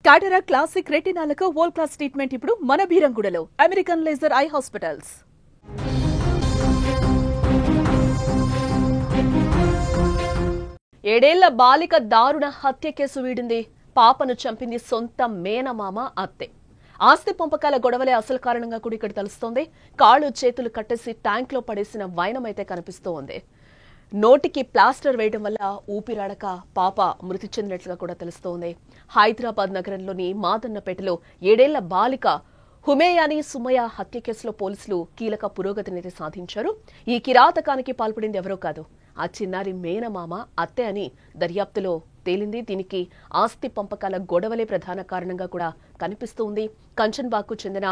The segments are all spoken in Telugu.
టాటరా క్లాసిక్ రెటినాలకు వరల్డ్ క్లాస్ ట్రీట్మెంట్ ఇప్పుడు మన భీరంగూడలో అమెరికన్ లేజర్ ఐ హాస్పిటల్స్. ఏడేళ్ల బాలిక దారుణ హత్య కేసు వీడింది. పాపను చంపింది సొంత మేనమామ అత్తే. ఆస్తి పంపకాల గొడవలే అసలు కారణంగా కూడా ఇక్కడ తెలుస్తోంది. కాళ్ళు చేతులు కట్టేసి ట్యాంక్ లో పడేసిన వైనమైతే కనిపిస్తోంది. నోటికి ప్లాస్టర్ వేయడం వల్ల ఊపిరాడక పాప మృతి చెందినట్లుగా కూడా తెలుస్తోంది. హైదరాబాద్ నగరంలోని మాదన్నపేటలో 7 ఏళ్ల బాలిక హుమేయాని సుమయ్య హత్య కేసులో పోలీసులు కీలక పురోగతిని సాధించారు. ఈ కిరాతకానికి పాల్పడింది ఎవరో కాదు, ఆ చిన్నారి మేనమామ అత్తే అని దర్యాప్తులో తేలింది. దీనికి ఆస్తి పంపకాల గొడవలే ప్రధాన కారణంగా కూడా కనిపిస్తోంది. కంచన్బాగ్కు చెందిన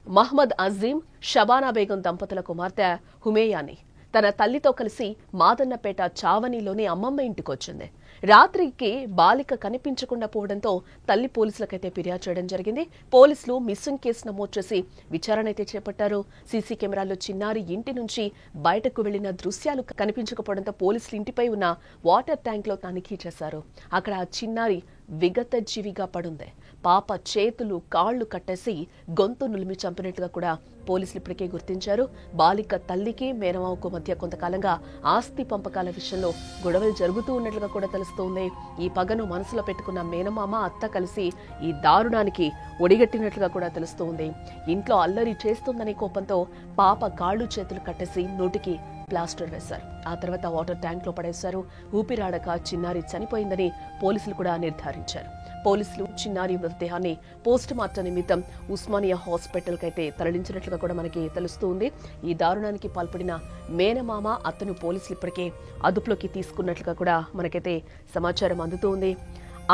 మహ్మద్ అజీం, షబానా బేగం దంపతుల కుమార్తె హుమేయాని తన తల్లితో కలిసి మాదన్నపేట చావనిలోని అమ్మమ్మ ఇంటికొచ్చింది. రాత్రికి బాలిక కనిపించకుండా పోవడంతో తల్లి పోలీసులకైతే ఫిర్యాదు చేయడం జరిగింది. పోలీసులు మిస్సింగ్ కేసు నమోదు చేసి విచారణ అయితే చేపట్టారు. సీసీ కెమెరాల్లో చిన్నారి ఇంటి నుంచి బయటకు వెళ్లిన దృశ్యాలు కనిపించకపోవడంతో పోలీసులు ఇంటిపై ఉన్న వాటర్ ట్యాంక్ లో తనిఖీ చేశారు. అక్కడ ఆ చిన్నారి విగత జీవిగా పడుంది. పాప చేతులు కాళ్లు కట్టేసి గొంతు నులిమి చంపినట్టుగా కూడా పోలీసులు ఇప్పటికే గుర్తించారు. బాలిక తల్లికి మేనమామకు మధ్య కొంతకాలంగా ఆస్తి పంపకాల విషయంలో గొడవలు జరుగుతూ ఉన్నట్లుగా కూడా తెలుస్తోంది. ఈ పగను మనసులో పెట్టుకున్న మేనమామ అత్త కలిసి ఈ దారుణానికి ఒడిగట్టినట్లుగా కూడా తెలుస్తోంది. ఇంట్లో అల్లరి చేస్తుందనే కోపంతో పాప కాళ్లు చేతులు కట్టేసి నోటికి ప్లాస్టర్ వేశారు. ఆ తర్వాత వాటర్ ట్యాంక్ లో పడేశారు. ఊపిరాడక చిన్నారి చనిపోయిందని పోలీసులు కూడా నిర్ధారించారు. పోలీసులు చిన్నారి మృతదేహాన్ని పోస్ట్ మార్టం నిమిత్తం ఉస్మానియా హాస్పిటల్ కైతే తరలించినట్లుగా కూడా మనకి తెలుస్తుంది. ఈ దారుణానికి పాల్పడిన మేనమామ అత్తను పోలీసులు ఇప్పటికే అదుపులోకి తీసుకున్నట్లుగా కూడా మనకైతే సమాచారం అందుతోంది.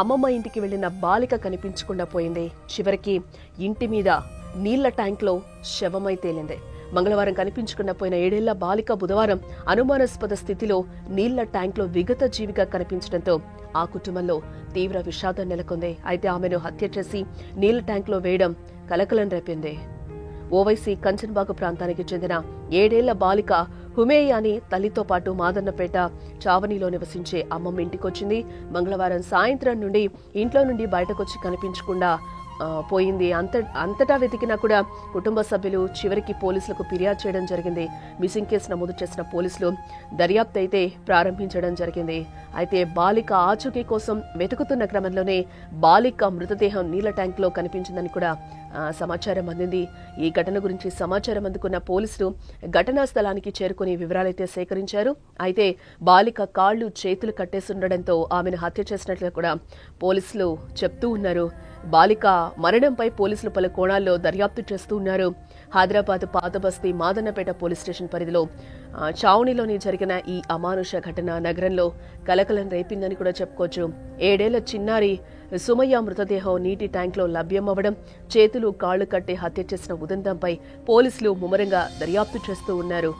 అమ్మమ్మ ఇంటికి వెళ్లిన బాలిక కనిపించకుండా పోయింది. చివరికి ఇంటి మీద నీళ్ల ట్యాంక్ లో శవమై తేలింది. మంగళవారం కనిపించకుండా పోయిన 7 ఏళ్ల బాలిక బుధవారం అనుమానాస్పద స్థితిలో నీళ్ల ట్యాంక్ లో విగత జీవిగా కనిపించడంతో ఆ కుటుంబంలో తీవ్ర విషాదం నెలకొంది. అయితే ఆమెను హత్య చేసి నీళ్ల ట్యాంక్ లో వేయడం కలకలం రేపింది. ఓవైసీ కంచన్బాగ్ ప్రాంతానికి చెందిన 7 ఏళ్ల బాలిక హుమేయాని తల్లితో పాటు మాదన్నపేట చావనిలో నివసించే అమ్మమ్మ ఇంటికొచ్చింది. మంగళవారం సాయంత్రం నుండి ఇంట్లో నుండి బయటకొచ్చి కనిపించకుండా పోయింది. అంతటా వెతికినా కూడా కుటుంబ సభ్యులు చివరికి పోలీసులకు ఫిర్యాదు చేయడం జరిగింది. మిస్సింగ్ కేసు నమోదు చేసిన పోలీసులు దర్యాప్తు అయితే ప్రారంభించడం జరిగింది. అయితే బాలిక ఆచూకీ కోసం వెతుకుతున్న క్రమంలోనే బాలిక మృతదేహం నీళ్ల ట్యాంక్ లో కనిపించిందని కూడా సమాచారం అందింది. ఈ ఘటన గురించి సమాచారం అందుకున్న పోలీసులు ఘటనా స్థలానికి చేరుకుని వివరాలైతే సేకరించారు. అయితే బాలిక కాళ్లు చేతులు కట్టేస్తుండడంతో ఆమెను హత్య చేసినట్లుగా కూడా పోలీసులు చెప్తూ ఉన్నారు. బాలిక మరణంపై పోలీసులు పలు కోణాల్లో దర్యాప్తు చేస్తూ ఉన్నారు. హైదరాబాద్ పాతబస్తీ మాదన్నపేట పోలీస్ స్టేషన్ పరిధిలో చావునిలోని జరిగిన ఈ అమానుష ఘటన నగరంలో కలకలం రేపిందని కూడా చెప్పుకోవచ్చు. 7 ఏళ్ల చిన్నారి సుమయ్య మృతదేహం నీటి ట్యాంక్ లో లభ్యమవ్వడం, చేతులు కాళ్లు కట్టి హత్య చేసిన ఉదంతంపై పోలీసులు ముమ్మరంగా దర్యాప్తు చేస్తూ ఉన్నారు.